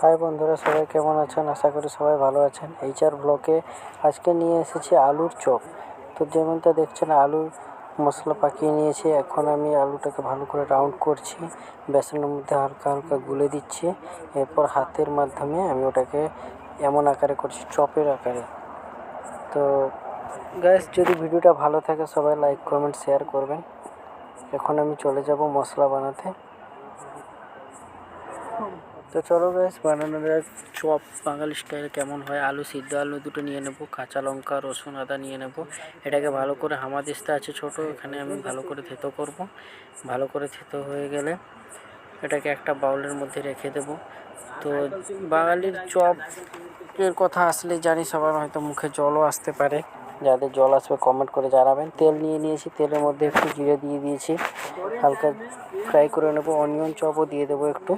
High বন্ধুরা, সবাই কেমন আছেন? আশা করি সবাই ভালো আছেন। এইচআর ব্লকে আজকে নিয়ে এসেছি আলুর চপ। তো যেমনটা দেখছেন, আলু মশলা পাকিয়ে নিয়েছি। এখন আমি আলুটাকে ভালো করে রাউন্ড করছি, বেসনের মধ্যে হালকা হালকা গুলে দিচ্ছি। এরপর হাতের মাধ্যমে আমি ওটাকে এমন আকারে করছি, চপের আকারে। তো গাইস, যদি ভিডিওটা ভালো থাকে সবাই লাইক কমেন্ট শেয়ার করবেন। এখন আমি চলে যাব মশলা বানাতে। তো চলো গাইস, বানানো যাক চপ বাঙালি স্টাইলে কেমন হয়। সিদ্ধ আলু দুটো নিয়ে নেব, কাঁচা লঙ্কা রসুন আদা নিয়ে নেব। এটাকে ভালো করে হামাদিস্তা আছে ছোট, এখানে আমি ভালো করে থেতো করব। ভালো করে থেতো হয়ে গেলে এটাকে একটা বাউলের মধ্যে রেখে দেব। তো বাঙালির চপ এর কথা আসলে জানি সবার হয়তো মুখে জলও আসতে পারে। যাদের জল আসবে কমেন্ট করে জানাবেন। তেল নিয়ে নিয়েছি, তেলের মধ্যে একটু জিরে দিয়ে দিয়েছি, হালকা ফ্রাই করে নেব। অনিয়ন চপও দিয়ে দেবো একটু।